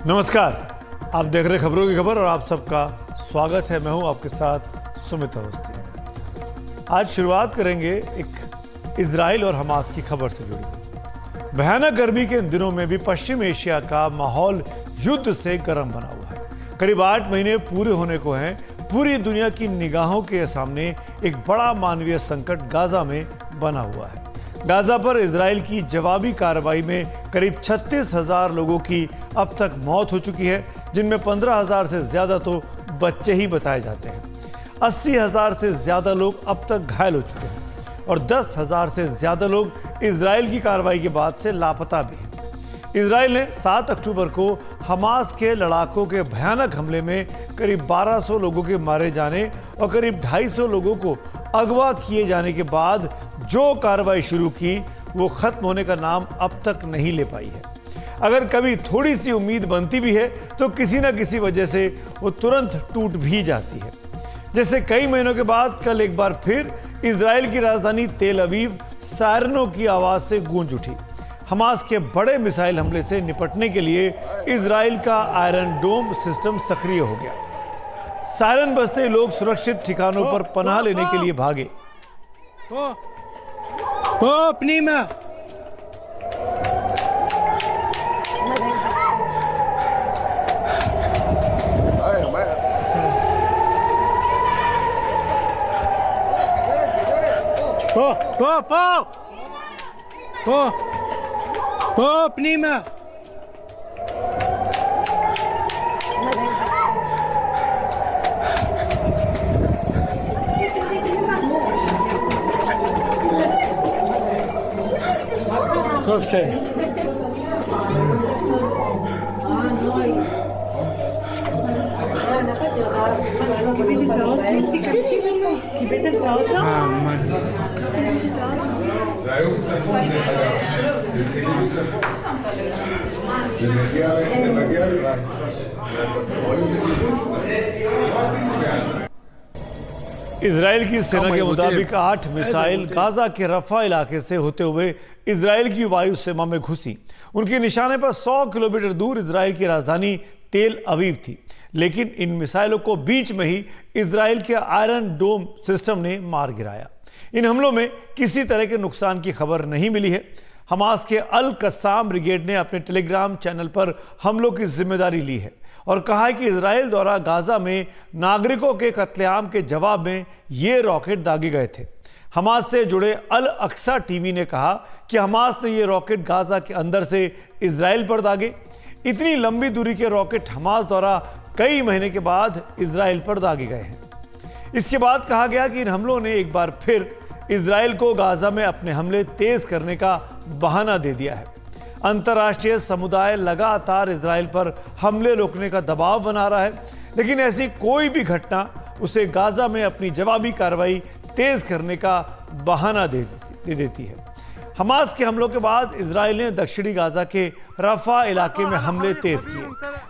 नमस्कार, आप देख रहे खबरों की खबर और आप सबका स्वागत है। मैं हूं आपके साथ सुमित अवस्थी। आज शुरुआत करेंगे एक इजराइल और हमास की खबर से जुड़ी। भयानक गर्मी के इन दिनों में भी पश्चिम एशिया का माहौल युद्ध से गर्म बना हुआ है। करीब 8 महीने पूरे होने को हैं। पूरी दुनिया की निगाहों के सामने एक बड़ा मानवीय संकट गाजा में बना हुआ है। गाजा पर इजराइल की जवाबी कार्रवाई में करीब 36,000 लोगों की अब तक मौत हो चुकी है, जिनमें 15,000 से ज्यादा तो बच्चे ही बताए जाते हैं। 80,000 से ज्यादा लोग अब तक घायल हो चुके हैं और 10,000 से ज्यादा लोग इजराइल की कार्रवाई के बाद से लापता भी हैं। इजराइल ने 7 अक्टूबर को हमास के लड़ाकों के भयानक हमले में करीब 1200 लोगों के मारे जाने और करीब 250 लोगों को अगवा किए जाने के बाद जो कार्रवाई शुरू की वो खत्म होने का नाम अब तक नहीं ले पाई है। अगर कभी थोड़ी सी उम्मीद बनती भी है तो किसी न किसी वजह से वो तुरंत टूट भी जाती है। जैसे कई महीनों के बाद कल एक बार फिर इजराइल की राजधानी तेल अवीव सायरनों की आवाज से गूंज उठी। हमास के बड़े मिसाइल हमले से निपटने के लिए इजराइल का आयरन डोम सिस्टम सक्रिय हो गया। सायरन बजते लोग सुरक्षित ठिकानों पर पनाह लेने के लिए भागे। पनीमा पनीमा Koste. इजराइल की सेना के मुताबिक 8 मिसाइल गाजा के रफा इलाके से होते हुए इजराइल की वायु सीमा में घुसी। उनके निशाने पर 100 किलोमीटर दूर इजराइल की राजधानी तेल अवीव थी, लेकिन इन मिसाइलों को बीच में ही इजराइल के आयरन डोम सिस्टम ने मार गिराया। इन हमलों में किसी तरह के नुकसान की खबर नहीं मिली है। हमास के अल कस्साम ब्रिगेड ने अपने टेलीग्राम चैनल पर हमलों की जिम्मेदारी ली है और कहा है कि इजराइल द्वारा गाजा में नागरिकों के कत्लेआम के जवाब में ये रॉकेट दागे गए थे। हमास से जुड़े अल अक्सा टीवी ने कहा कि हमास ने ये रॉकेट गाजा के अंदर से इजराइल पर दागे। इतनी लंबी दूरी के रॉकेट हमास द्वारा कई महीने के बाद इजराइल पर दागे गए हैं। इसके बाद कहा गया कि इन हमलों ने एक बार फिर इजराइल को गाजा में अपने हमले तेज करने का बहाना दे दिया है। अंतर्राष्ट्रीय समुदाय लगातार इजराइल पर हमले रोकने का दबाव बना रहा है, लेकिन ऐसी कोई भी घटना उसे गाजा में अपनी जवाबी कार्रवाई तेज करने का बहाना दे देती है। हमास के हमलों के बाद इजराइल ने दक्षिणी गाजा के रफा इलाके में हमले तेज किए।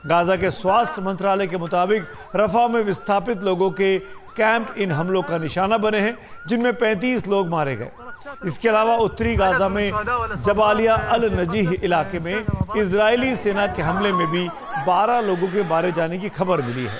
गाजा के स्वास्थ्य मंत्रालय के मुताबिक रफा में विस्थापित लोगों के कैंप इन हमलों का निशाना बने हैं, जिनमें 35 लोग मारे गए। इसके अलावा उत्तरी गाजा में जबालिया अल नजीह इलाके में इजरायली सेना के हमले में भी 12 लोगों के मारे जाने की खबर मिली है।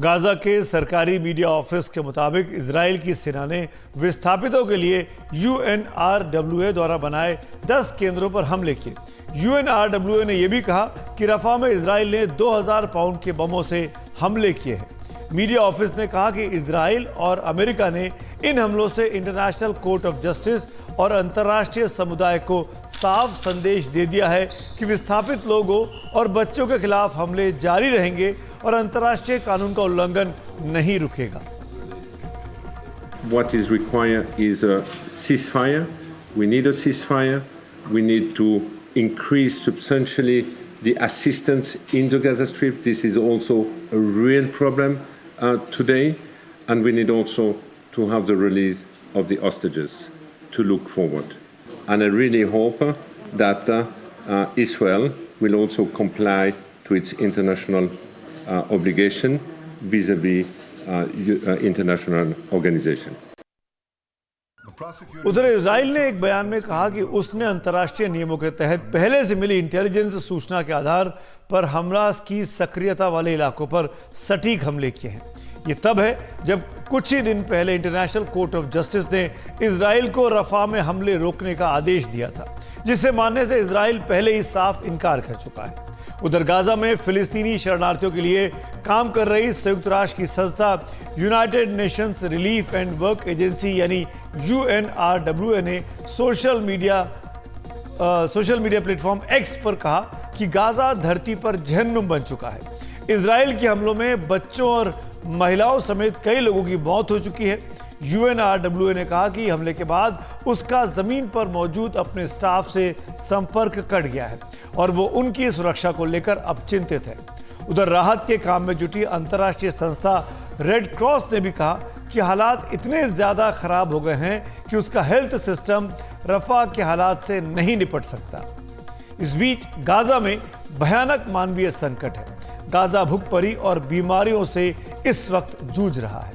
गाजा के सरकारी मीडिया ऑफिस के मुताबिक इजराइल की सेना ने विस्थापितों के लिए UNRWA द्वारा बनाए 10 केंद्रों पर हमले किए। UNRWA ने यह भी कहा कि रफा में इजराइल ने 2000 पाउंड के बमों से हमले किए हैं। मीडिया ऑफिस ने कहा कि इजराइल और अमेरिका ने इन हमलों से इंटरनेशनल कोर्ट ऑफ जस्टिस और अंतर्राष्ट्रीय समुदाय को साफ संदेश दे दिया है कि विस्थापित लोगों और बच्चों के खिलाफ हमले जारी रहेंगे और अंतर्राष्ट्रीय कानून का उल्लंघन नहीं रुकेगा। What is required is a ceasefire. We need a ceasefire. We need to increase substantially the assistance in the Gaza Strip. This is also a real problem today. And we need also to have the release of the hostages to look forward. And I really hope that Israel will also comply to its international obligation vis-à-vis international organization. उधर Israel ने एक बयान में कहा कि उसने अंतर्राष्ट्रीय नियमों के तहत पहले से मिली इंटेलिजेंस सूचना के आधार पर हमास की सक्रियता वाले इलाकों पर सटीक हमले किए हैं। ये तब है जब कुछ ही दिन पहले इंटरनेशनल कोर्ट ऑफ जस्टिस ने इजराइल को रफा में हमले रोकने का आदेश दिया था, जिसे मानने से इजराइल पहले ही साफ इनकार कर चुका है। उधर गाजा में फिलिस्तीनी शरणार्थियों के लिए काम कर रही संयुक्त राष्ट्र की संस्था United Nations relief and work agency यानी UNRWA ने सोशल मीडिया प्लेटफॉर्म एक्स पर कहा कि गाजा धरती पर जहन्नुम बन चुका है। इजराइल के हमलों में बच्चों और महिलाओं समेत कई लोगों की मौत हो चुकी है। UNRWA ने कहा कि हमले के बाद उसका जमीन पर मौजूद अपने स्टाफ से संपर्क कट गया है और वो उनकी सुरक्षा को लेकर अब चिंतित है। उधर राहत के काम में जुटी अंतर्राष्ट्रीय संस्था रेड क्रॉस ने भी कहा कि हालात इतने ज्यादा खराब हो गए हैं कि उसका हेल्थ सिस्टम रफा के हालात से नहीं निपट सकता। इस बीच गाजा में भयानक मानवीय संकट है। गाजा भूखमरी और बीमारियों से इस वक्त जूझ रहा है।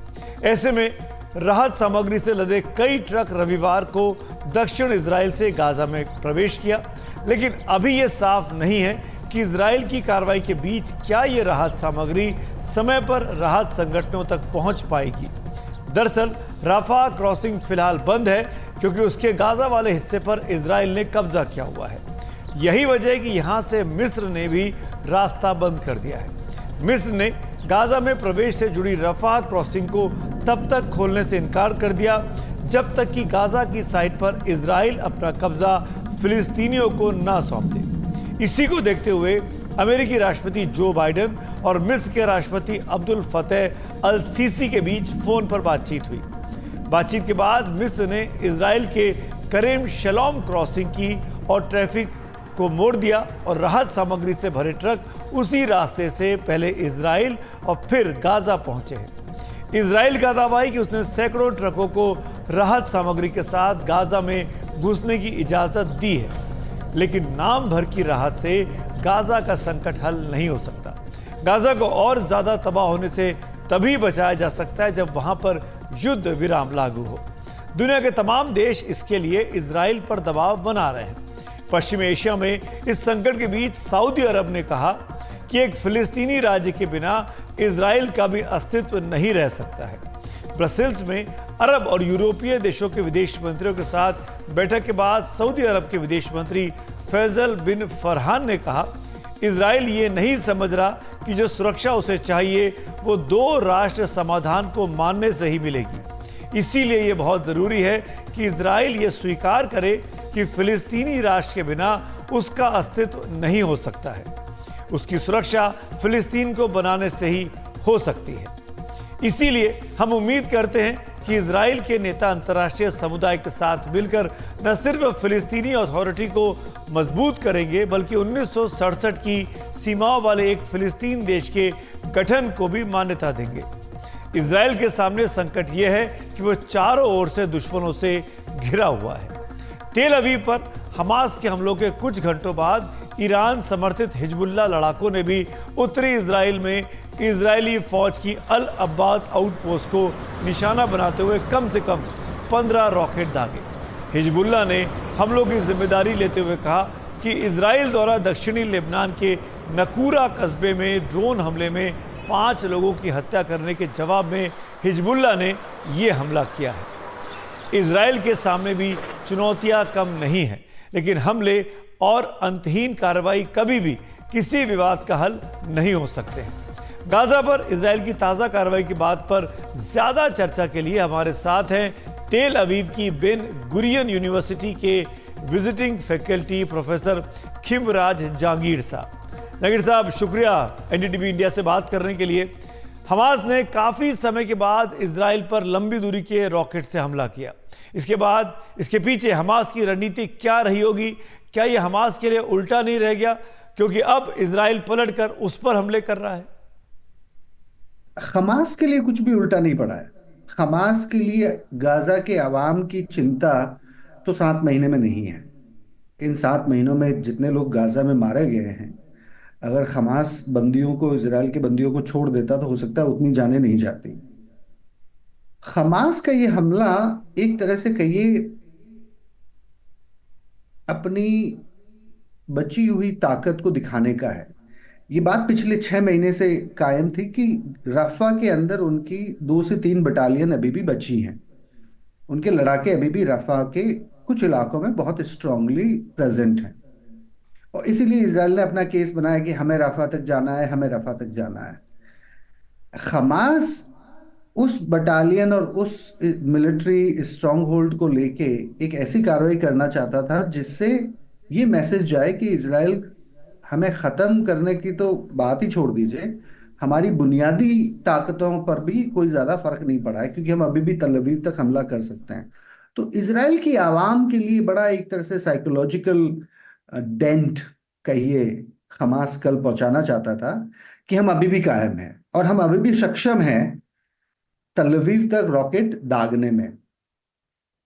ऐसे में राहत सामग्री से लदे कई ट्रक रविवार को दक्षिण इजराइल से गाजा में प्रवेश किया, लेकिन अभी यह साफ नहीं है कि इजराइल की कार्रवाई के बीच क्या ये राहत सामग्री समय पर राहत संगठनों तक पहुंच पाएगी। दरअसल राफा क्रॉसिंग फिलहाल बंद है क्योंकि उसके गाजा वाले हिस्से पर इजराइल ने कब्जा किया हुआ है। यही वजह है कि यहां से मिस्र ने भी रास्ता बंद कर दिया है। मिस्र ने गाजा में प्रवेश से जुड़ी रफा क्रॉसिंग को तब तक खोलने से इनकार कर दिया जब तक कि गाजा की साइट पर इजराइल अपना कब्जा फिलिस्तीनियों को ना सौंप दे। इसी को देखते हुए अमेरिकी राष्ट्रपति जो बाइडेन और मिस्र के राष्ट्रपति अब्दुल फतेह अल सीसी के बीच फोन पर बातचीत हुई। बातचीत के बाद मिस्र ने इजराइल के करेम शलोम क्रॉसिंग की और ट्रैफिक को मोड़ दिया और राहत सामग्री से भरे ट्रक उसी रास्ते से पहले इजराइल और फिर गाजा पहुंचे हैं। इजराइल का दावा है कि उसने सैकड़ों ट्रकों को राहत सामग्री के साथ गाजा में घुसने की इजाजत दी है, लेकिन नाम भर की राहत से गाजा का संकट हल नहीं हो सकता। गाजा को और ज्यादा तबाह होने से तभी बचाया जा सकता है जब वहां पर युद्ध विराम लागू हो। दुनिया के तमाम देश इसके लिए इजराइल पर दबाव बना रहे हैं। पश्चिमी एशिया में इस संकट के बीच सऊदी अरब ने कहा कि एक फिलिस्तीनी राज्य के बिना इजराइल का भी अस्तित्व नहीं रह सकता है। ब्रसेल्स में अरब और यूरोपीय देशों के विदेश मंत्रियों के साथ बैठक के बाद सऊदी अरब के विदेश मंत्री फैजल बिन फरहान ने कहा, इजराइल ये नहीं समझ रहा कि जो सुरक्षा उसे चाहिए वो दो राष्ट्र समाधान को मानने से ही मिलेगी। इसीलिए ये बहुत जरूरी है कि इजराइल ये स्वीकार करे कि फिलिस्तीनी राष्ट्र के बिना उसका अस्तित्व नहीं हो सकता है। उसकी सुरक्षा फिलिस्तीन को बनाने से ही हो सकती है। इसीलिए हम उम्मीद करते हैं कि इजराइल के नेता अंतर्राष्ट्रीय समुदाय के साथ मिलकर न सिर्फ फिलिस्तीनी अथॉरिटी को मजबूत करेंगे बल्कि 1967 की सीमाओं वाले एक फिलिस्तीन देश के गठन को भी मान्यता देंगे। इजराइल के सामने संकट यह है कि वह चारों ओर से दुश्मनों से घिरा हुआ है। तेल अवीव पर हमास के हमलों के कुछ घंटों बाद ईरान समर्थित हिजबुल्लाह लड़ाकों ने भी उत्तरी इजराइल में इजरायली फौज की अल अब्बाद आउटपोस्ट को निशाना बनाते हुए कम से कम 15 रॉकेट दागे। हिजबुल्लाह ने हमलों की जिम्मेदारी लेते हुए कहा कि इजराइल द्वारा दक्षिणी लेबनान के नकूरा कस्बे में ड्रोन हमले में 5 लोगों की हत्या करने के जवाब में हिजबुल्लाह ने यह हमला किया है। इजराइल के सामने भी चुनौतियां कम नहीं हैं, लेकिन हमले और अंतहीन कार्रवाई कभी भी किसी विवाद का हल नहीं हो सकते हैं। गाजा पर इजराइल की ताज़ा कार्रवाई की बात पर ज्यादा चर्चा के लिए हमारे साथ हैं तेल अवीव की बेन गुरियन यूनिवर्सिटी के visiting faculty professor Khimraj Jahangir साहब। जहांगीर साहब, शुक्रिया एनडीटीवी इंडिया से बात करने के लिए। हमास ने काफ़ी समय के बाद इजराइल पर लंबी दूरी के रॉकेट से हमला किया। इसके बाद इसके पीछे हमास की रणनीति क्या रही होगी? क्या यह हमास के लिए उल्टा नहीं रह गया, क्योंकि अब इजराइल पलटकर उस पर हमले कर रहा है? हमास के लिए कुछ भी उल्टा नहीं पड़ा है। हमास के लिए गाजा के अवाम की चिंता तो 7 महीने में नहीं है। इन 7 महीनों में जितने लोग गाजा में मारे गए हैं, अगर हमास बंदियों को, इजराइल के बंदियों को छोड़ देता तो हो सकता है उतनी जाने नहीं जाती। हमास का ये हमला एक तरह से कहिए अपनी बची हुई ताकत को दिखाने का है। ये बात पिछले 6 महीने से कायम थी कि रफा के अंदर उनकी 2 से 3 बटालियन अभी भी बची हैं। उनके लड़ाके अभी भी रफा के कुछ इलाकों में बहुत स्ट्रांगली प्रेजेंट हैं, और इसीलिए इसराइल ने अपना केस बनाया कि हमें रफा तक जाना है, हमें रफा तक जाना है। हमास उस बटालियन और उस मिलिट्री स्ट्रांग होल्ड को लेके एक ऐसी कार्रवाई करना चाहता था जिससे ये मैसेज जाए कि इसराइल हमें खत्म करने की तो बात ही छोड़ दीजिए, हमारी बुनियादी ताकतों पर भी कोई ज्यादा फर्क नहीं पड़ा है, क्योंकि हम अभी भी तल अवीव तक हमला कर सकते हैं। तो इसराइल की आवाम के लिए बड़ा एक तरह से साइकोलॉजिकल डेंट कहिए हमास कल पहुंचाना चाहता था कि हम अभी भी कायम हैं और हम अभी भी सक्षम हैं तल अवीव तक रॉकेट दागने में।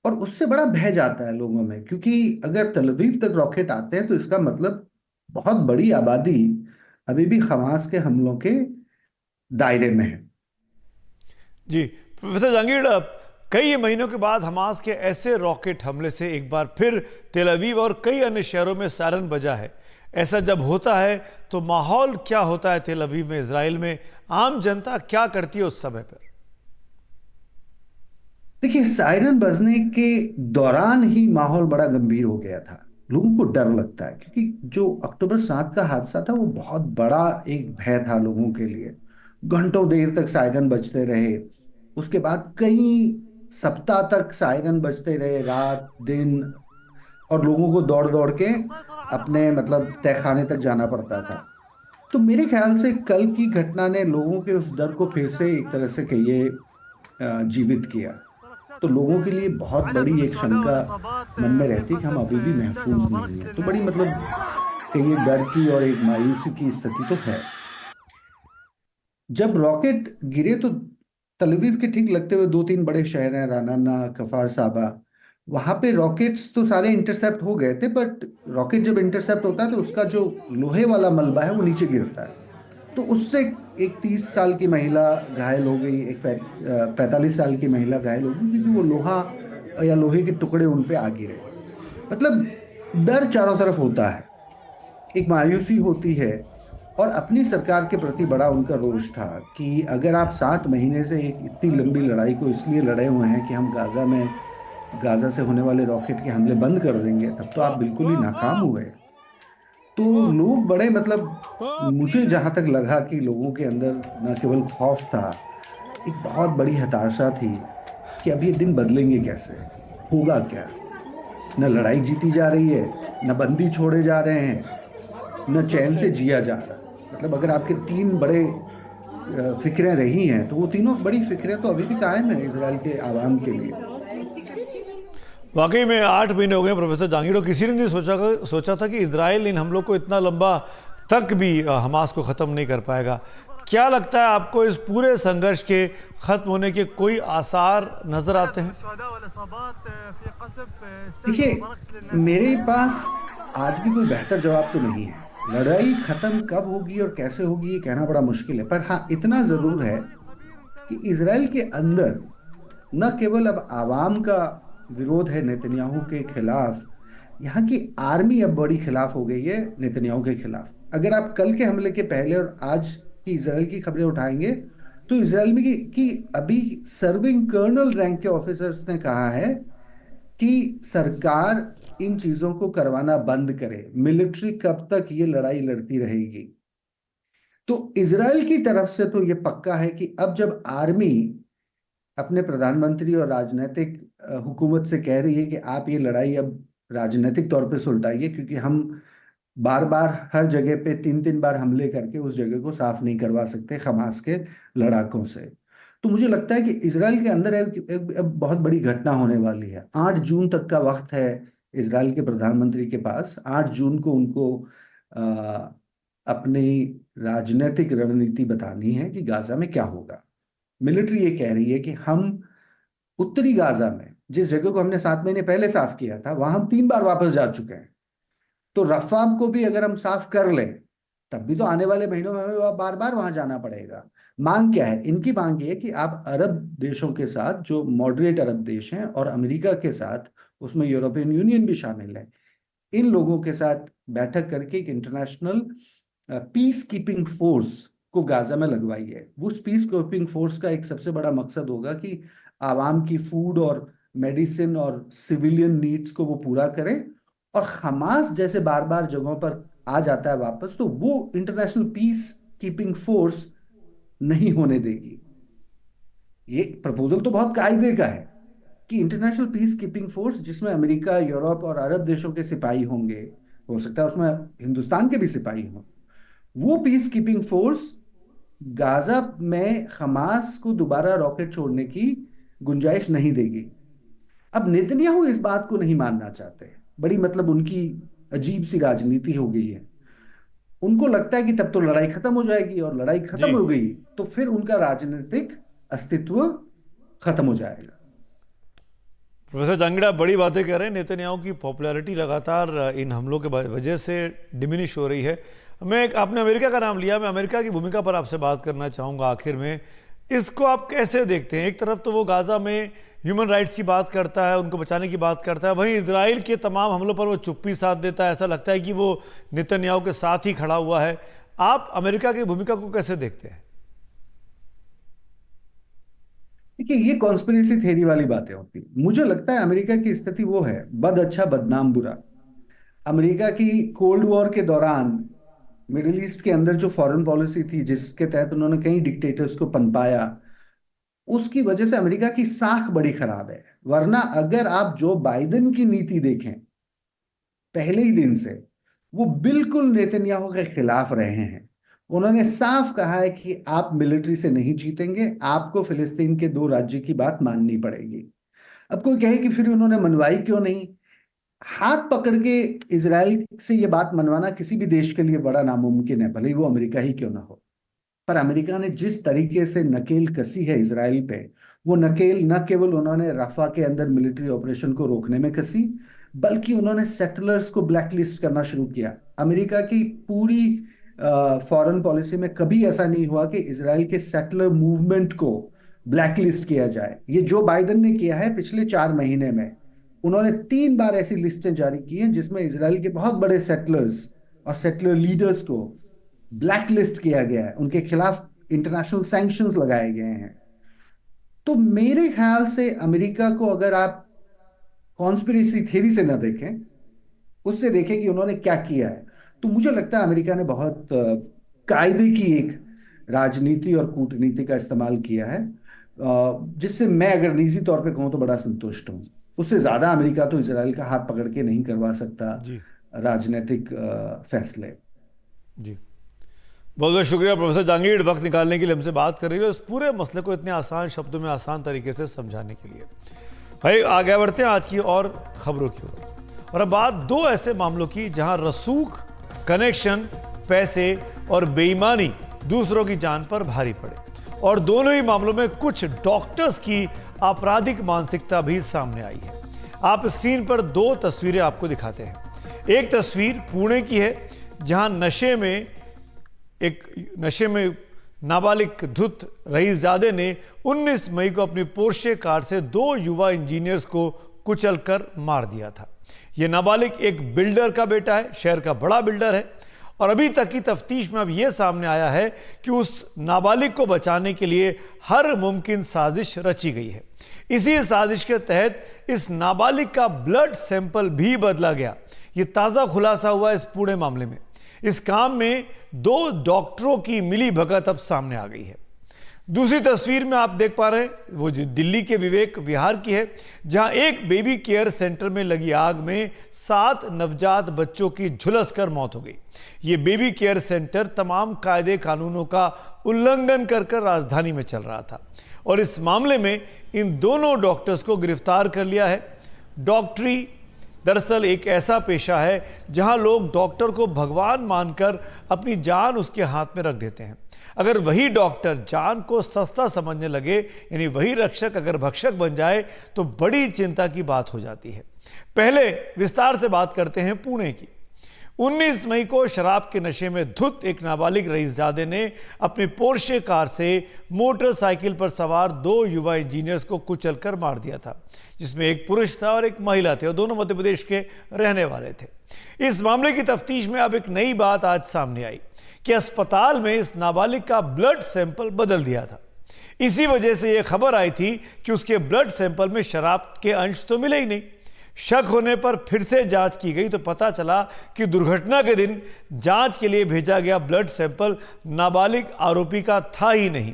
और उससे बड़ा भय जाता है लोगों में, क्योंकि अगर तल अवीव तक रॉकेट आते हैं तो इसका मतलब बहुत बड़ी आबादी अभी भी हमास के हमलों के दायरे में है। जी प्रोफेसर जहांगीर, कई महीनों के बाद हमास के ऐसे रॉकेट हमले से एक बार फिर तेल अवीव और कई अन्य शहरों में सायरन बजा है। ऐसा जब होता है तो माहौल क्या होता है तेल अवीव में, इजराइल में? आम जनता क्या करती है उस समय पर? देखिए, सायरन बजने के दौरान ही माहौल बड़ा गंभीर हो गया था। लोगों को डर लगता है, क्योंकि जो अक्टूबर 7 का हादसा था वो बहुत बड़ा एक भय था लोगों के लिए। घंटों देर तक सायरन बजते रहे, उसके बाद कई सप्ताह तक सायरन बजते रहे, रात दिन, और लोगों को दौड़ दौड़ के अपने मतलब तहखाने तक जाना पड़ता था। तो मेरे ख्याल से कल की घटना ने लोगों के उस डर को फिर से एक तरह से कहिए जीवित किया। तो लोगों के लिए बहुत बड़ी एक शंका मन में रहती है कि हम अभी भी महफूज नहीं है। तो बड़ी मतलब कहिए डर की और एक मायूसी की स्थिति तो है। जब रॉकेट गिरे तो तल अवीव के ठीक लगते हुए 2-3 बड़े शहर हैं, रानाना, कफार साबा, वहां पे रॉकेट्स तो सारे इंटरसेप्ट हो गए थे। बट रॉकेट जब इंटरसेप्ट होता है तो उसका जो लोहे वाला मलबा है वो नीचे गिरता है, तो उससे एक 30 साल की महिला घायल हो गई, एक 45 साल की महिला घायल हो गई, क्योंकि वो लोहा या लोहे के टुकड़े उन पे आ गिरे। मतलब डर चारों तरफ होता है, एक मायूसी होती है, और अपनी सरकार के प्रति बड़ा उनका रोष था कि अगर आप 7 महीने से एक इतनी लंबी लड़ाई को इसलिए लड़े हुए हैं कि हम गाजा से होने वाले रॉकेट के हमले बंद कर देंगे, तब तो आप बिल्कुल ही नाकाम हुए। तो लोग बड़े मतलब मुझे जहां तक लगा कि लोगों के अंदर न केवल खौफ था, एक बहुत बड़ी हताशा थी कि अब ये दिन बदलेंगे कैसे, होगा क्या। न लड़ाई जीती जा रही है, न बंदी छोड़े जा रहे हैं, न चैन से जिया जा रहा। मतलब अगर आपके 3 बड़े फिक्रें रही हैं तो वो तीनों बड़ी फिक्रें तो अभी भी कायम है इसराइल के आवाम के लिए। वाकई में 8 महीने हो गए प्रोफेसर जहांगीर, किसी ने नहीं सोचा था कि इजराइल इन हमलों को इतना लंबा तक भी हमास को ख़त्म नहीं कर पाएगा। क्या लगता है आपको, इस पूरे संघर्ष के ख़त्म होने के कोई आसार नज़र आते हैं? देखिए, मेरे पास आज भी कोई बेहतर जवाब तो नहीं है। लड़ाई ख़त्म कब होगी और कैसे होगी ये कहना बड़ा मुश्किल है। पर हाँ, इतना ज़रूर है कि इजराइल के अंदर न केवल अब आवाम का विरोध है नेतन्याहू के खिलाफ, यहाँ की आर्मी अब बड़ी खिलाफ हो गई है नेतन्याहू के खिलाफ। अगर आप कल के हमले के पहले और आज की इजराइल की खबरें उठाएंगे तो इजराइल में कि अभी सर्विंग कर्नल रैंक के ऑफिसर्स ने कहा है कि सरकार इन चीजों को करवाना बंद करे, मिलिट्री कब तक ये लड़ाई लड़ती रहेगी। तो इजराइल की तरफ से तो ये पक्का है कि अब जब आर्मी अपने प्रधानमंत्री और राजनीतिक हुकूमत से कह रही है कि आप ये लड़ाई अब राजनीतिक तौर पे सुलझाइए, क्योंकि हम बार बार हर जगह पे 3-3 बार हमले करके उस जगह को साफ नहीं करवा सकते हमास के लड़ाकों से। तो मुझे लगता है कि इसराइल के अंदर एक बहुत बड़ी घटना होने वाली है। 8 जून तक का वक्त है इसराइल के प्रधानमंत्री के पास। 8 जून को उनको अपनी राजनीतिक रणनीति बतानी है कि गाजा में क्या होगा। मिलिट्री ये कह रही है कि हम उत्तरी गाजा में, जिस जगह को हमने 7 महीने पहले साफ किया था, वहां हम 3 बार वापस जा चुके हैं। तो रफा को भी अगर हम साफ कर लें, तब भी तो आने वाले महीनों में हमें बार बार वहां जाना पड़ेगा। मांग क्या है इनकी? मांग ये है कि आप अरब देशों के साथ, जो मॉडरेट अरब देश हैं, और अमेरिका के साथ, उसमें यूरोपियन यूनियन भी शामिल है, इन लोगों के साथ बैठक करके एक इंटरनेशनल पीस कीपिंग फोर्स को गाजा में लगवाई है। उस पीस कीपिंग फोर्स का एक सबसे बड़ा मकसद होगा कि आवाम की फूड और मेडिसिन और सिविलियन नीड्स को वो पूरा करें, और हमास जैसे बार बार जगहों पर आ जाता है वापस, तो वो इंटरनेशनल पीस कीपिंग फोर्स नहीं होने देगी। ये प्रपोजल तो बहुत कायदे का है कि इंटरनेशनल पीस कीपिंग फोर्स, जिसमें अमेरिका, यूरोप और अरब देशों के सिपाही होंगे, हो सकता है उसमें हिंदुस्तान के भी सिपाही हों, वो पीस कीपिंग फोर्स गाजा में हमास को दोबारा रॉकेट छोड़ने की गुंजाइश नहीं देगी। अब नेतन्याहू इस बात को नहीं मानना चाहते। बड़ी मतलब उनकी अजीब सी राजनीति हो गई है। उनको लगता है कि तब तो लड़ाई खत्म हो जाएगी, और लड़ाई खत्म हो गई तो फिर उनका राजनीतिक अस्तित्व खत्म हो जाएगा। प्रोफेसर जांगड़ा बड़ी बातें कह रहे हैं। नेतन्याहू की पॉपुलैरिटी लगातार इन हमलों के वजह से डिमिनिश हो रही है। आपने अमेरिका का नाम लिया, मैं अमेरिका की भूमिका पर आपसे बात करना चाहूँगा आखिर में। इसको आप कैसे देखते हैं? एक तरफ तो वो गाजा में ह्यूमन राइट्स की बात करता है, उनको बचाने की बात करता है, वहीं इजराइल के तमाम हमलों पर वो चुप्पी साथ देता है। ऐसा लगता है कि वो नेतन्याहू के साथ ही खड़ा हुआ है। आप अमेरिका की भूमिका को कैसे देखते हैं? देखिए, ये कॉन्स्पिरेसी थ्योरी वाली बातें होती। मुझे लगता है अमेरिका की स्थिति वो है, बद अच्छा बदनाम बुरा। अमेरिका की कोल्ड वॉर के दौरान मिडिल ईस्ट के अंदर जो फॉरेन पॉलिसी थी, जिसके तहत उन्होंने कई डिक्टेटर्स को पनपाया, उसकी वजह से अमेरिका की साख बड़ी खराब है। वरना अगर आप जो बाइडेन की नीति देखें पहले ही दिन से, वो बिल्कुल नेतन्याहू के खिलाफ रहे हैं। उन्होंने साफ कहा है कि आप मिलिट्री से नहीं जीतेंगे, आपको फिलिस्तीन के 2 राज्य की बात माननी पड़ेगी। अब कोई कहे कि फिर उन्होंने मनवाई क्यों नहीं? हाथ पकड़ के इजराइल से ये बात मनवाना किसी भी देश के लिए बड़ा नामुमकिन है, भले ही वो अमेरिका ही क्यों ना हो। पर अमेरिका ने जिस तरीके से नकेल कसी है इजराइल पे, वो नकेल न केवल उन्होंने रफा के अंदर मिलिट्री ऑपरेशन को रोकने में कसी, बल्कि उन्होंने सेटलर्स को ब्लैकलिस्ट करना शुरू किया। अमेरिका की पूरी फॉरेन पॉलिसी में कभी ऐसा नहीं हुआ कि इजराइल के सेटलर मूवमेंट को ब्लैकलिस्ट किया जाए। ये जो बाइडेन ने किया है पिछले 4 महीने में, उन्होंने 3 बार ऐसी लिस्टें जारी की हैं जिसमें इजराइल के बहुत बड़े सेटलर्स और सेटलर लीडर्स को ब्लैकलिस्ट किया गया है, उनके खिलाफ इंटरनेशनल सैंक्शंस लगाए गए हैं। तो मेरे ख्याल से अमेरिका को अगर आप कॉन्स्पिरेसी थ्योरी से ना देखें, उससे देखें कि उन्होंने क्या किया है, तो मुझे लगता है अमेरिका ने बहुत कायदे की एक राजनीति और कूटनीति का इस्तेमाल किया है, जिससे मैं अगर निजी तौर पे कहूँ तो बड़ा संतुष्ट हूँ। उससे ज्यादा अमेरिका तो इजराइल का हाथ पकड़ के नहीं करवा सकता राजनीतिक फैसले। जी, बहुत बहुत शुक्रिया प्रोफेसर जहांगीर, वक्त निकालने के लिए हमसे बात कर रही है, इस पूरे मसले को इतने आसान शब्दों में आसान तरीके से समझाने के लिए। भाई आगे बढ़ते हैं आज की और खबरों की ओर। और अब बात 2 ऐसे मामलों की जहां रसूख, कनेक्शन, पैसे और बेईमानी दूसरों की जान पर भारी पड़े, और दोनों ही मामलों में कुछ डॉक्टर्स की आपराधिक मानसिकता भी सामने आई है। आप स्क्रीन पर 2 तस्वीरें आपको दिखाते हैं। एक तस्वीर पुणे की है, जहां नशे में नाबालिग धुत रईसजादे ने 19 मई को अपनी पोर्शे कार से 2 युवा इंजीनियर्स को कुचलकर मार दिया था। यह नाबालिग एक बिल्डर का बेटा है, शहर का बड़ा बिल्डर है, और अभी तक की तफ्तीश में अब यह सामने आया है कि उस नाबालिग को बचाने के लिए हर मुमकिन साजिश रची गई है। इसी साजिश के तहत इस नाबालिग का ब्लड सैंपल भी बदला गया। यह ताज़ा खुलासा हुआ इस पूरे मामले में। इस काम में 2 डॉक्टरों की मिली भगत अब सामने आ गई है। दूसरी तस्वीर में आप देख पा रहे हैं वो जो दिल्ली के विवेक विहार की है, जहां एक बेबी केयर सेंटर में लगी आग में 7 नवजात बच्चों की झुलसकर मौत हो गई। ये बेबी केयर सेंटर तमाम कायदे कानूनों का उल्लंघन कर राजधानी में चल रहा था और इस मामले में इन दोनों डॉक्टर्स को गिरफ्तार कर लिया है। डॉक्टरी दरअसल एक ऐसा पेशा है जहां लोग डॉक्टर को भगवान मानकर अपनी जान उसके हाथ में रख देते हैं। अगर वही डॉक्टर जान को सस्ता समझने लगे, यानी वही रक्षक अगर भक्षक बन जाए, तो बड़ी चिंता की बात हो जाती है। पहले विस्तार से बात करते हैं पुणे की। 19 मई को शराब के नशे में धुत एक नाबालिग रईसजादे ने अपनी पोर्शे कार से मोटरसाइकिल पर सवार 2 युवा इंजीनियर्स को कुचलकर मार दिया था, जिसमें एक पुरुष था और एक महिला थे और दोनों मध्य प्रदेश के रहने वाले थे। इस मामले की तफ्तीश में अब एक नई बात आज सामने आई कि अस्पताल में इस नाबालिग का ब्लड सैंपल बदल दिया था। इसी वजह से यह खबर आई थी कि उसके ब्लड सैंपल में शराब के अंश तो मिले ही नहीं। शक होने पर फिर से जांच की गई तो पता चला कि दुर्घटना के दिन जांच के लिए भेजा गया ब्लड सैंपल नाबालिग आरोपी का था ही नहीं।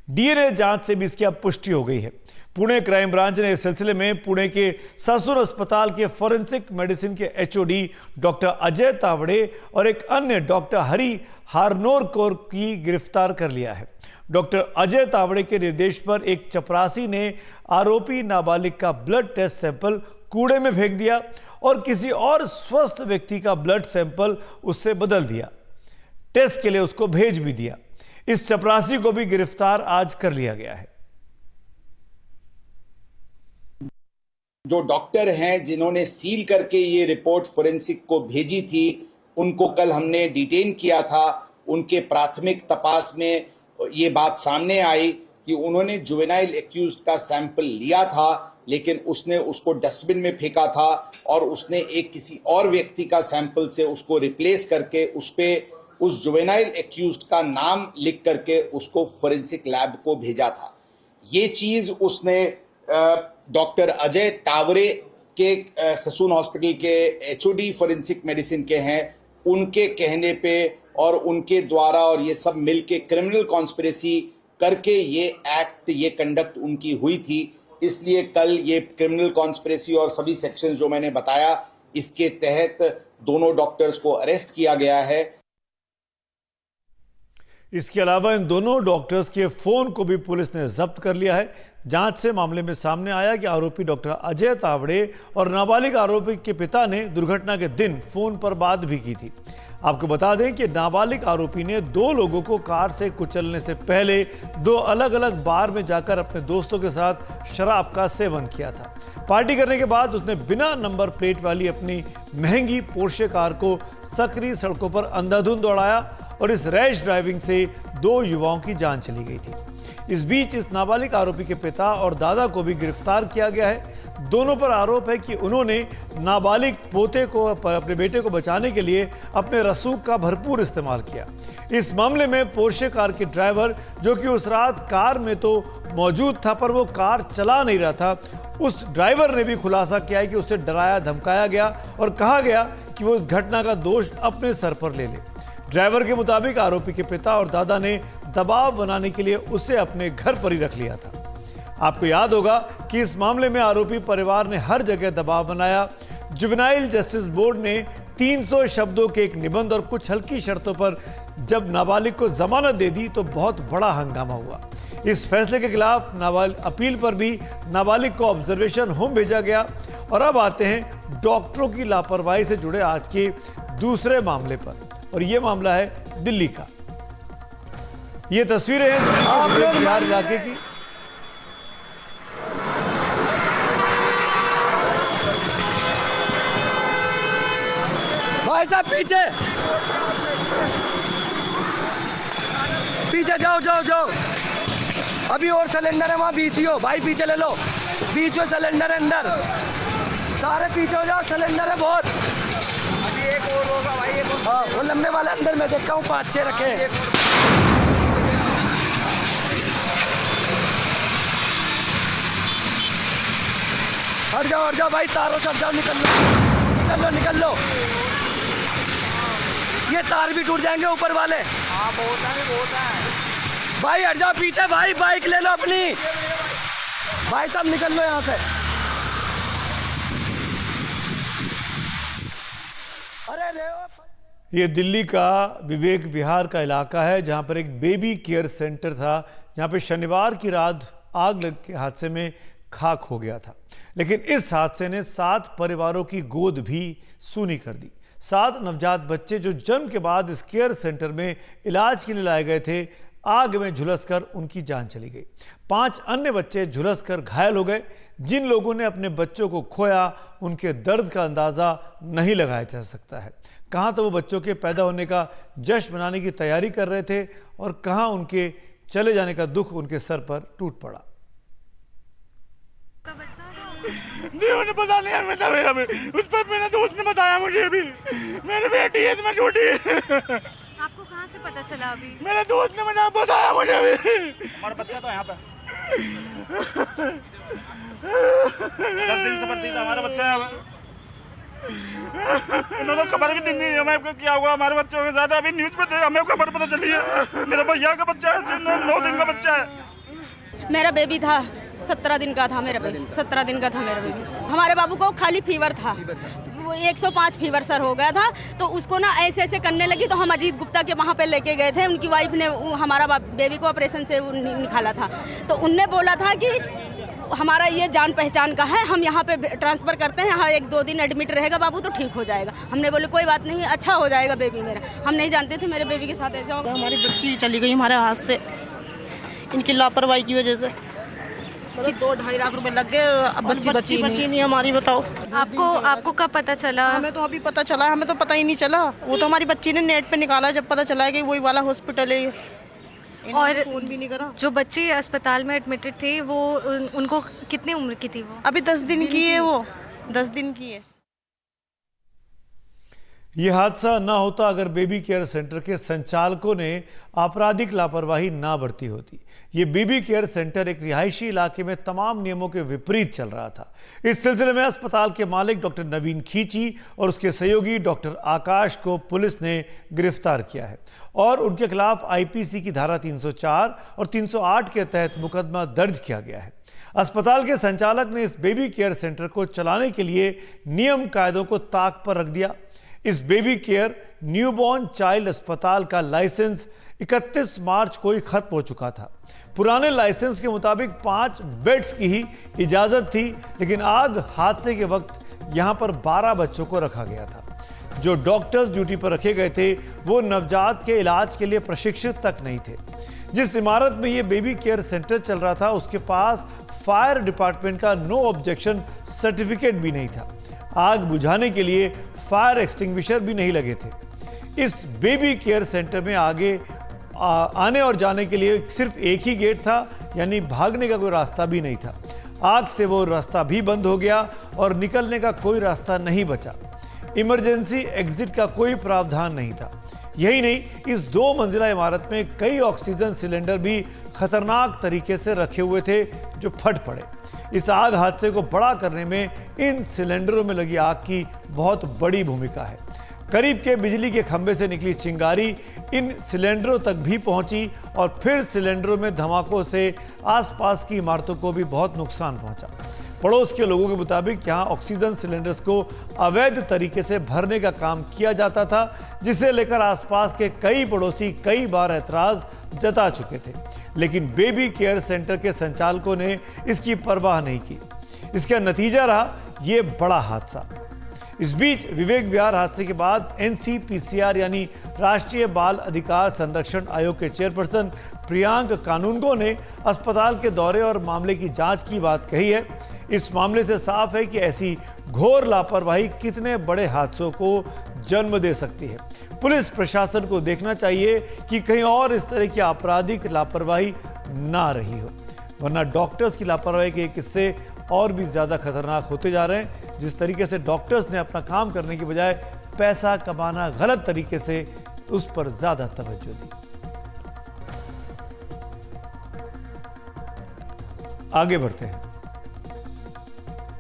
डीएनए जांच से भी इसकी अब पुष्टि हो गई है। पुणे क्राइम ब्रांच ने इस सिलसिले में पुणे के ससुर अस्पताल के फॉरेंसिक मेडिसिन के एचओडी डॉक्टर अजय तावड़े और एक अन्य डॉक्टर हरी हारनोरकोर की गिरफ्तार कर लिया है। डॉक्टर अजय तावड़े के निर्देश पर एक चपरासी ने आरोपी नाबालिग का ब्लड टेस्ट सैंपल कूड़े में फेंक दिया और किसी और स्वस्थ व्यक्ति का ब्लड सैंपल उससे बदल दिया। टेस्ट के लिए उसको भेज भी दिया। इस चपरासी को भी गिरफ्तार आज कर लिया गया है। जो डॉक्टर हैं जिन्होंने सील करके ये रिपोर्ट फोरेंसिक को भेजी थी, उनको कल हमने डिटेन किया था। उनके प्राथमिक तपास में ये बात सामने आई कि उन्होंने जुवेनाइल एक्यूज्ड का सैंपल लिया था, लेकिन उसने उसको डस्टबिन में फेंका था और उसने एक किसी और व्यक्ति का सैंपल से उसको रिप्लेस करके उस पे उस जुवेनाइल एक्यूज्ड का नाम लिख करके उसको फोरेंसिक लैब को भेजा था। ये चीज उसने डॉक्टर अजय तावरे के ससून हॉस्पिटल के एचओडी फोरेंसिक मेडिसिन के हैं, उनके कहने पे और उनके द्वारा और ये सब मिलके क्रिमिनल कॉन्स्पिरेसी करके ये कंडक्ट उनकी हुई थी। इसलिए कल ये क्रिमिनल कॉन्स्पिरेसी और सभी सेक्शंस जो मैंने बताया, इसके तहत दोनों डॉक्टर्स को अरेस्ट किया गया है। इसके अलावा इन दोनों डॉक्टर्स के फोन को भी पुलिस ने जब्त कर लिया है। जांच से मामले में सामने आया कि आरोपी डॉक्टर अजय तावड़े और नाबालिग आरोपी के पिता ने दुर्घटना के दिन फोन पर बात भी की थी। आपको बता दें कि नाबालिग आरोपी ने 2 लोगों को कार से कुचलने से पहले 2 अलग अलग बार में जाकर अपने दोस्तों के साथ शराब का सेवन किया था। पार्टी करने के बाद उसने बिना नंबर प्लेट वाली अपनी महंगी पोर्शे कार को सकरी सड़कों पर अंधाधुंध दौड़ाया और इस रैश ड्राइविंग से 2 युवाओं की जान चली गई थी। इस बीच इस नाबालिग आरोपी के पिता और दादा को भी गिरफ्तार किया गया है। दोनों पर आरोप है कि उन्होंने नाबालिग पोते को अपने बेटे को बचाने के लिए अपने रसूख का भरपूर इस्तेमाल किया। इस मामले में पोर्शे कार के ड्राइवर, जो कि उस रात कार में तो मौजूद था पर वो कार चला नहीं रहा था, उस ड्राइवर ने भी खुलासा किया है कि उसे डराया धमकाया गया और कहा गया कि वो इस घटना का दोष अपने सर पर ले ले। ड्राइवर के मुताबिक आरोपी के पिता और दादा ने दबाव बनाने के लिए उसे अपने घर पर ही रख लिया था। आपको याद होगा कि इस मामले में आरोपी परिवार ने हर जगह दबाव बनाया। जुवेनाइल जस्टिस बोर्ड ने 300 शब्दों के एक निबंध और कुछ हल्की शर्तों पर जब नाबालिग को जमानत दे दी तो बहुत बड़ा हंगामा हुआ। इस फैसले के खिलाफ अपील पर भी नाबालिग को ऑब्जर्वेशन होम भेजा गया। और अब आते हैं डॉक्टरों की लापरवाही से जुड़े आज के दूसरे मामले पर, और यह मामला है दिल्ली का। ये तस्वीरें हैं दिल्ली के बिहार इलाके की। भाई साहब पीछे पीछे जाओ जाओ जाओ। अभी और सिलेंडर है वहाँ, बीसीओ भाई पीछे ले लो। बीसीओ सिलेंडर है अंदर, सारे पीछे हो जाओ, सिलेंडर है बहुत। अभी एक और होगा भाई, एक और। हाँ वो लंबे वाले अंदर मैं देखता हूँ 5-6 रखे हैं। हट जाओ भाई, तारों से हट जाओ, निकल लो निकल लो। ये तार भी टूट जाएंगे ऊपर वाले। हाँ बहुत है। भाई हट जाओ पीछे, भाई बाइक ले लो अपनी, भाई सब निकल लो यहाँ से। अरे ले ये दिल्ली का विवेक विहार का इलाका है जहां पर एक बेबी केयर सेंटर था, जहां पर शनिवार की रात आग लग के हादसे में खाक हो गया था। लेकिन इस हादसे ने 7 परिवारों की गोद भी सूनी कर दी। 7 नवजात बच्चे जो जन्म के बाद इस केयर सेंटर में इलाज के लिए लाए गए थे, आग में झुलसकर उनकी जान चली गई। 5 अन्य बच्चे झुलसकर घायल हो गए। जिन लोगों ने अपने बच्चों को खोया, उनके दर्द का अंदाजा नहीं लगाया जा सकता है। कहाँ तो वो बच्चों के पैदा होने का जश्न मनाने की तैयारी कर रहे थे और कहाँ उनके चले जाने का दुख उनके सर पर टूट पड़ा। नहीं उन्हें पता नहीं है, उस पर मेरे दोस्त ने बताया मुझे भी, मेरी बेटी है इसमें छोटी। आपको कहाँ से पता चला अभी? मेरे दोस्त ने मुझे बताया मुझे भी। हमारा बच्चा तो यहाँ पे 10 दिन से भर्ती था, हमारा बच्चा है। इन्होंने खबर भी दी नहीं हमें क्या हुआ हमारे बच्चों के साथ। अभी न्यूज पे हमें खबर पता चली है, मेरे भैया का बच्चा है, 9 दिन का बच्चा है। मेरा बेबी था, 17 दिन का था मेरा बेबी, 17 दिन का था मेरा बेबी। हमारे बाबू को खाली फीवर था, वो 105 फीवर सर हो गया था, तो उसको ना ऐसे ऐसे करने लगी, तो हम अजीत गुप्ता के वहाँ पे लेके गए थे। उनकी वाइफ ने हमारा बेबी को ऑपरेशन से निकाला था, तो उनने बोला था कि हमारा ये जान पहचान का है, हम यहाँ पे ट्रांसफ़र करते हैं, यहाँ 1-2 दिन एडमिट रहेगा बाबू तो ठीक हो जाएगा। हमने बोले कोई बात नहीं, अच्छा हो जाएगा बेबी मेरा। हम नहीं जानते थे मेरे बेबी के साथ ऐसा होगा। हमारी बच्ची चली गई हमारे हाथ से, इनकी लापरवाही की वजह से। 2-2.5 लाख रुपए लग गए, अब बच्ची नहीं हमारी। बताओ आपको कब पता चला? हमें तो अभी पता चला, हमें तो पता ही नहीं चला। वो तो हमारी बच्ची ने नेट पे निकाला, जब पता चला कि वही वाला हॉस्पिटल है। और फोन भी नहीं करा। जो बच्ची अस्पताल में एडमिटेड थी वो उनको कितनी उम्र की थी? वो अभी 10 दिन की है, वो 10 दिन की है। यह हादसा ना होता अगर बेबी केयर सेंटर के संचालकों ने आपराधिक लापरवाही ना बरती होती। ये बेबी केयर सेंटर एक रिहायशी इलाके में तमाम नियमों के विपरीत चल रहा था। इस सिलसिले में अस्पताल के मालिक डॉक्टर नवीन खींची और उसके सहयोगी डॉक्टर आकाश को पुलिस ने गिरफ्तार किया है और उनके खिलाफ आईपीसी की धारा 304 और 308 के तहत मुकदमा दर्ज किया गया है। अस्पताल के संचालक ने इस बेबी केयर सेंटर को चलाने के लिए नियम कायदों को ताक पर रख दिया। इस बेबी केयर न्यूबॉर्न चाइल्ड अस्पताल का लाइसेंस 31 मार्च को ही खत्म हो चुका था। पुराने लाइसेंस के मुताबिक 5 बेड्स की ही इजाजत थी, लेकिन आग हादसे के वक्त यहां पर 12 बच्चों को रखा गया था। जो डॉक्टर्स ड्यूटी पर रखे गए थे वो नवजात के इलाज के लिए प्रशिक्षित तक नहीं थे। जिस इमारत में ये बेबी केयर सेंटर चल रहा था उसके पास फायर डिपार्टमेंट का नो ऑब्जेक्शन सर्टिफिकेट भी नहीं था। आग बुझाने के लिए फायर एक्सटिंग्विशर भी नहीं लगे थे। इस बेबी केयर सेंटर में आने और जाने के लिए सिर्फ एक ही गेट था, यानी भागने का कोई रास्ता भी नहीं था। आग से वो रास्ता भी बंद हो गया और निकलने का कोई रास्ता नहीं बचा। इमरजेंसी एग्जिट का कोई प्रावधान नहीं था। यही नहीं, इस 2 मंजिला इमारत में कई ऑक्सीजन सिलेंडर भी खतरनाक तरीके से रखे हुए थे जो फट पड़े। इस आग हादसे को बड़ा करने में इन सिलेंडरों में लगी आग की बहुत बड़ी भूमिका है। करीब के बिजली के खंभे से निकली चिंगारी इन सिलेंडरों तक भी पहुंची और फिर सिलेंडरों में धमाकों से आसपास की इमारतों को भी बहुत नुकसान पहुंचा। पड़ोस के लोगों के मुताबिक यहाँ ऑक्सीजन सिलेंडर्स को अवैध तरीके से भरने का काम किया जाता था, जिसे लेकर आसपास के कई पड़ोसी कई बार ऐतराज जता चुके थे, लेकिन बेबी केयर सेंटर के संचालकों ने इसकी परवाह नहीं की। इसका नतीजा रहा ये बड़ा हादसा। इस बीच विवेक विहार हादसे के बाद एनसीपीसीआर यानी राष्ट्रीय बाल अधिकार संरक्षण आयोग के चेयरपर्सन प्रियांक कानूनगो ने अस्पताल के दौरे और मामले की जांच की बात कही है। इस मामले से साफ है कि ऐसी घोर लापरवाही कितने बड़े हादसों को जन्म दे सकती है। पुलिस प्रशासन को देखना चाहिए कि कहीं और इस तरह की आपराधिक लापरवाही ना रही हो, वरना डॉक्टर्स की लापरवाही के किस्से और भी ज़्यादा खतरनाक होते जा रहे हैं। जिस तरीके से डॉक्टर्स ने अपना काम करने की बजाय पैसा कमाना गलत तरीके से, उस पर ज़्यादा तवज्जो दी। आगे बढ़ते हैं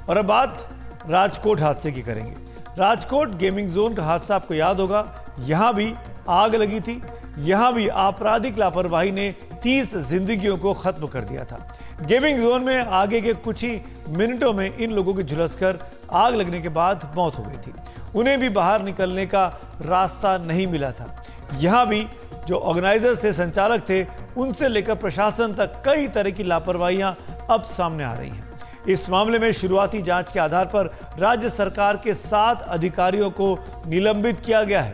और अब बात राजकोट हादसे की करेंगे। राजकोट गेमिंग जोन का हादसा आपको याद होगा, यहां भी आग लगी थी। यहां भी आपराधिक लापरवाही ने 30 जिंदगियों को खत्म कर दिया था। गेमिंग जोन में आगे के कुछ ही मिनटों में इन लोगों की झुलसकर आग लगने के बाद मौत हो गई थी। उन्हें भी बाहर निकलने का रास्ता नहीं मिला था। यहाँ भी जो ऑर्गेनाइजर्स थे, संचालक थे, उनसे लेकर प्रशासन तक कई तरह की लापरवाहियां अब सामने आ रही हैं। इस मामले में शुरुआती जांच के आधार पर राज्य सरकार के 7 अधिकारियों को निलंबित किया गया है।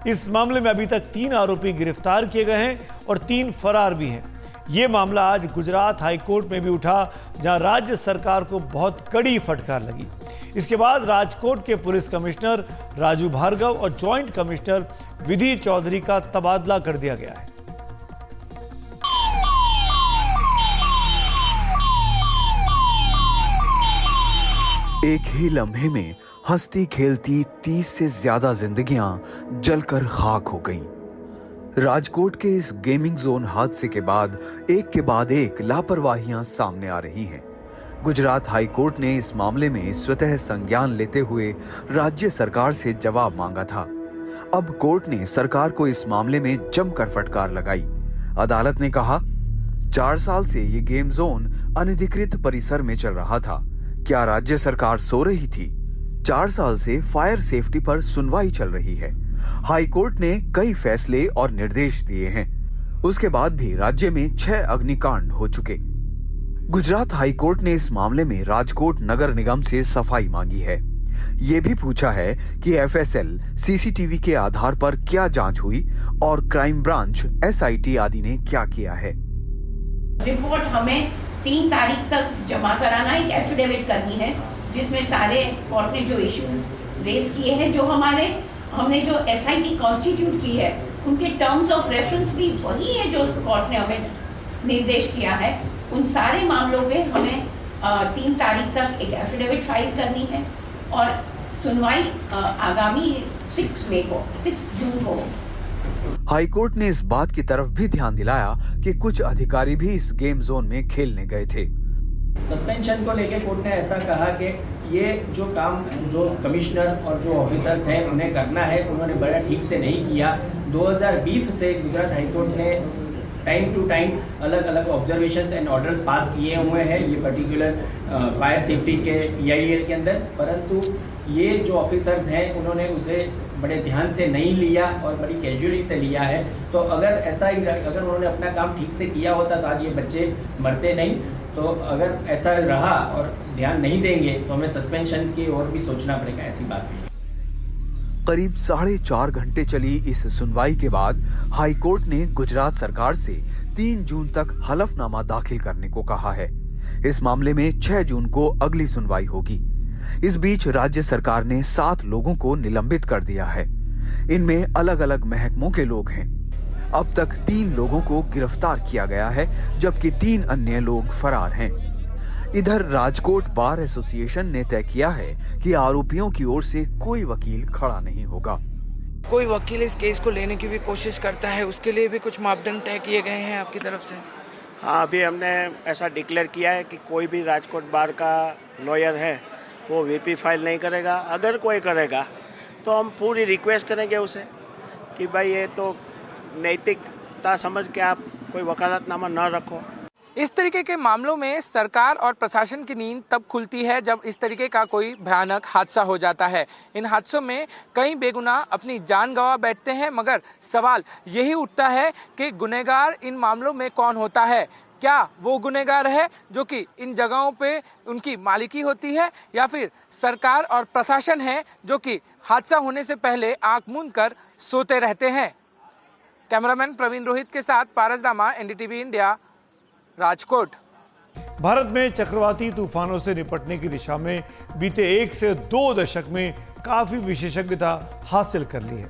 इस मामले में अभी तक 3 आरोपी गिरफ्तार किए गए हैं और 3 फरार भी हैं। ये मामला आज गुजरात हाई कोर्ट में भी उठा, जहां राज्य सरकार को बहुत कड़ी फटकार लगी। इसके बाद राजकोट के पुलिस कमिश्नर राजू भार्गव और जॉइंट कमिश्नर विधि चौधरी का तबादला कर दिया गया है। एक ही लम्हे में हंसती खेलती 30 से ज्यादा जिंदगियां जलकर खाक हो गईं। राजकोट के इस गेमिंग जोन हादसे के बाद एक लापरवाहियां सामने आ रही हैं। गुजरात हाई कोर्ट ने इस मामले में स्वतः संज्ञान लेते हुए राज्य सरकार से जवाब मांगा था। अब कोर्ट ने सरकार को इस मामले में जमकर फटकार लगाई। अदालत ने कहा, 4 साल से ये गेम जोन अनधिकृत परिसर में चल रहा था। क्या राज्य सरकार सो रही थी? 4 साल से फायर सेफ्टी पर सुनवाई चल रही है। हाई कोर्ट ने कई फैसले और निर्देश दिए हैं। उसके बाद भी राज्य में 6 अग्निकांड हो चुके। गुजरात हाई कोर्ट ने इस मामले में राजकोट नगर निगम से सफाई मांगी है। ये भी पूछा है कि एफएसएल, सीसीटीवी के आधार पर क्या जांच हुई और क्राइम ब्रांच, एसआईटी आदि ने क्या किया है। रिपोर्ट हमें 3 तारीख तक जमा कराना, एक एफिडेविट करनी है जिसमें सारे कोर्ट ने जो इश्यूज रेज किए हैं, जो हमने जो एसआईटी कॉन्स्टिट्यूट की है, उनके टर्म्स ऑफ रेफरेंस भी वही है जो कोर्ट ने हमें निर्देश किया है। उन सारे मामलों पे हमें 3 तारीख तक एक एफिडेविट फाइल करनी है और सुनवाई आगामी 6 जून को। हाई कोर्ट ने इस बात की तरफ भी ध्यान दिलाया कि कुछ अधिकारी भी इस गेम जोन में खेलने गए थे। सस्पेंशन को लेकर कोर्ट ने ऐसा कहा कि ये जो काम जो कमिश्नर और जो ऑफिसर्स हैं उन्हें करना है, उन्होंने बड़ा ठीक से नहीं किया। 2020 से गुजरात हाई कोर्ट ने टाइम टू टाइम अलग अलग ऑब्जर्वेशंस एंड ऑर्डर्स पास किए हुए हैं, ये पर्टिकुलर फायर सेफ्टी के PIL के अंदर, परंतु ये जो ऑफिसर्स हैं उन्होंने उसे बड़े ध्यान से नहीं लिया और बड़ी कैजुअली से लिया है। तो अगर उन्होंने अपना काम ठीक से किया होता तो आज ये बच्चे मरते नहीं। तो अगर ऐसा रहा और ध्यान नहीं देंगे तो हमें सस्पेंशन की ओर भी सोचना पड़ेगा। ऐसी बात है। करीब 4.5 घंटे चली इस सुनवाई के बाद हाई कोर्ट ने गुजरात सरकार से 3 जून तक हलफनामा दाखिल करने को कहा है। इस मामले में 6 जून को अगली सुनवाई होगी। इस बीच राज्य सरकार ने 7 लोगों को निलंबित कर दिया है। इनमें अलग अलग महकमों के लोग हैं। अब तक 3 लोगों को गिरफ्तार किया गया है, जबकि 3 अन्य लोग फरार हैं। इधर राजकोट बार एसोसिएशन ने तय किया है कि आरोपियों की ओर से कोई वकील खड़ा नहीं होगा। कोई वकील इस केस को लेने की भी कोशिश करता है, उसके लिए भी कुछ मापदंड तय किए गए हैं आपकी तरफ से? हाँ, अभी हमने ऐसा डिक्लेयर किया है कि कोई भी राजकोट बार का लॉयर है वो VP फाइल नहीं करेगा। अगर कोई करेगा तो हम पूरी रिक्वेस्ट करेंगे उसे कि भाई ये तो नैतिकता समझ के आप कोई वकालतनामा न रखो। इस तरीके के मामलों में सरकार और प्रशासन की नींद तब खुलती है जब इस तरीके का कोई भयानक हादसा हो जाता है। इन हादसों में कई बेगुनाह अपनी जान गंवा बैठते हैं, मगर सवाल यही उठता है कि गुनहगार इन मामलों में कौन होता है? क्या वो गुनहगार है जो कि इन जगहों पे उनकी मालिकी होती है, या फिर सरकार और प्रशासन है जो कि हादसा होने से पहले आंख मूंद कर सोते रहते हैं? कैमरामैन प्रवीण रोहित के साथ पारस दामा, NDTV इंडिया, राजकोट। भारत में चक्रवाती तूफानों से निपटने की दिशा में बीते 1 से 2 दशक में काफी विशेषज्ञता हासिल कर ली है।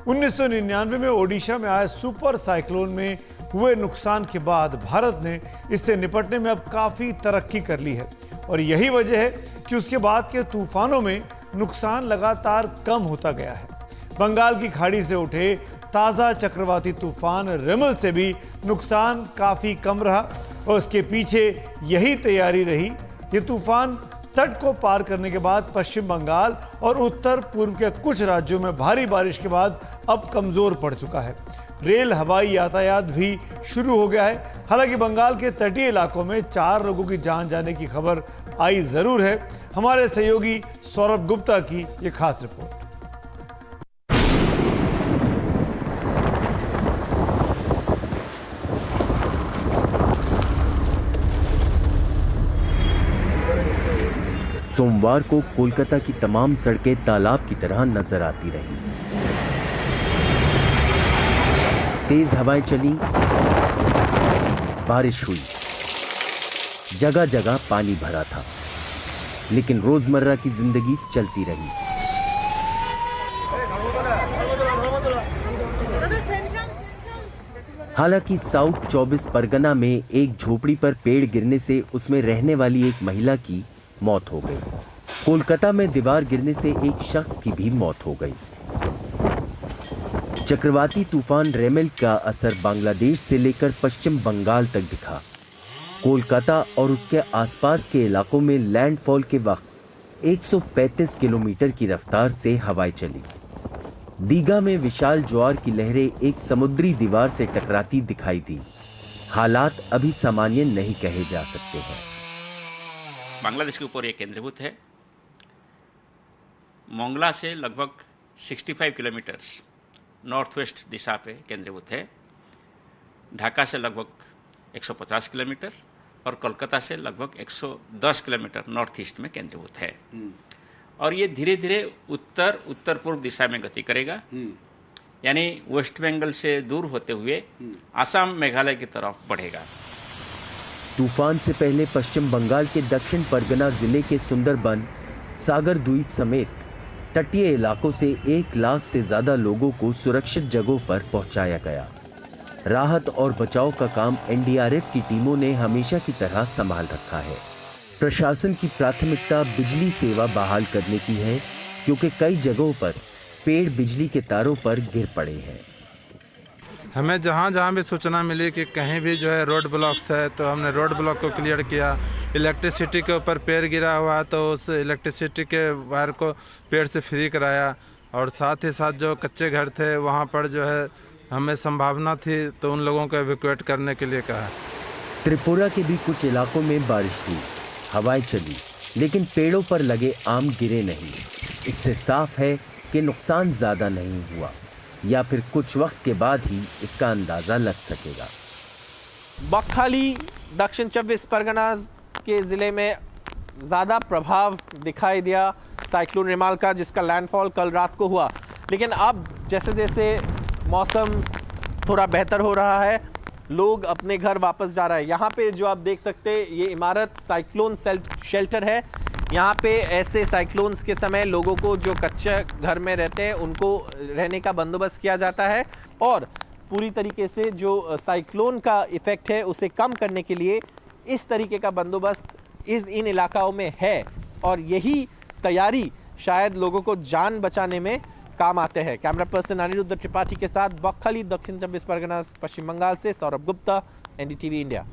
1999 में ओडिशा में आए सुपर साइक्लोन में हुए नुकसान के बाद भारत ने इससे निपटने में अब काफी तरक्की कर ली है और यही वजह है कि उसके बाद के तूफानों में नुकसान लगातार कम होता गया है। बंगाल की खाड़ी से उठे ताज़ा चक्रवाती तूफान रिमल से भी नुकसान काफ़ी कम रहा और उसके पीछे यही तैयारी रही। ये तूफान तट को पार करने के बाद पश्चिम बंगाल और उत्तर पूर्व के कुछ राज्यों में भारी बारिश के बाद अब कमजोर पड़ चुका है। रेल हवाई यातायात भी शुरू हो गया है। हालांकि बंगाल के तटीय इलाकों में 4 लोगों की जान जाने की खबर आई जरूर है। हमारे सहयोगी सौरभ गुप्ता की यह खास रिपोर्ट। सोमवार को कोलकाता की तमाम सड़कें तालाब की तरह नजर आती रही। तेज हवाएं चली, बारिश हुई, जगह जगह पानी भरा था, लेकिन रोजमर्रा की जिंदगी चलती रही। हालांकि साउथ 24 परगना में एक झोपड़ी पर पेड़ गिरने से उसमें रहने वाली एक महिला की मौत हो गई। कोलकाता में दीवार गिरने से एक शख्स की भी मौत हो गई। चक्रवाती तूफान रेमेल का असर बांग्लादेश से लेकर पश्चिम बंगाल तक दिखा। कोलकाता और उसके आसपास के इलाकों में लैंडफॉल के वक्त 135 किलोमीटर की रफ्तार से हवाएं चली। दीघा में विशाल ज्वार की लहरें एक समुद्री दीवार से टकराती दिखाई दी। हालात अभी सामान्य नहीं कहे जा सकते हैं। बांग्लादेश के ऊपर ये केंद्रीभूत है। मोंगला से लगभग 65 किलोमीटर्स नॉर्थ वेस्ट दिशा पे केंद्रीभूत है। ढाका से लगभग 150 किलोमीटर और कोलकाता से लगभग 110 किलोमीटर नॉर्थ ईस्ट में केंद्रीभूत है। और ये धीरे धीरे उत्तर पूर्व दिशा में गति करेगा, यानी वेस्ट बंगाल से दूर होते हुए आसाम मेघालय की तरफ बढ़ेगा। तूफान से पहले पश्चिम बंगाल के दक्षिण परगना जिले के सुंदरबन, सागर द्वीप समेत तटीय इलाकों से 1 लाख से ज्यादा लोगों को सुरक्षित जगहों पर पहुंचाया गया। राहत और बचाव का काम एनडीआरएफ की टीमों ने हमेशा की तरह संभाल रखा है। प्रशासन की प्राथमिकता बिजली सेवा बहाल करने की है, क्योंकि कई जगहों पर पेड़ बिजली के तारों पर गिर पड़े हैं। हमें जहाँ भी सूचना मिली कि कहीं भी जो है रोड ब्लॉक्स है, तो हमने रोड ब्लॉक को क्लियर किया। इलेक्ट्रिसिटी के ऊपर पेड़ गिरा हुआ तो उस इलेक्ट्रिसिटी के वायर को पेड़ से फ्री कराया। और साथ ही साथ जो कच्चे घर थे वहाँ पर जो है हमें संभावना थी तो उन लोगों को एवैक्यूएट करने के लिए कहा। त्रिपुरा के भी कुछ इलाकों में बारिश हुई, हवाएं चली, लेकिन पेड़ों पर लगे आम गिरे नहीं। इससे साफ है कि नुकसान ज्यादा नहीं हुआ, या फिर कुछ वक्त के बाद ही इसका अंदाजा लग सकेगा। बकहाली दक्षिण 24 परगना के ज़िले में ज़्यादा प्रभाव दिखाई दिया साइक्लोन रेमाल का, जिसका लैंडफॉल कल रात को हुआ। लेकिन अब जैसे जैसे मौसम थोड़ा बेहतर हो रहा है, लोग अपने घर वापस जा रहे हैं। यहाँ पे जो आप देख सकते हैं, ये इमारत साइक्लोन शेल्टर है। यहाँ पे ऐसे साइक्लोन्स के समय लोगों को जो कच्चे घर में रहते हैं उनको रहने का बंदोबस्त किया जाता है, और पूरी तरीके से जो साइक्लोन का इफ़ेक्ट है उसे कम करने के लिए इस तरीके का बंदोबस्त इन इलाकाओं में है। और यही तैयारी शायद लोगों को जान बचाने में काम आते हैं। कैमरा पर्सन अनिरुद्ध त्रिपाठी के साथ बकहाली दक्षिण 24 परगना पश्चिम बंगाल से सौरभ गुप्ता, एनडीटीवी इंडिया।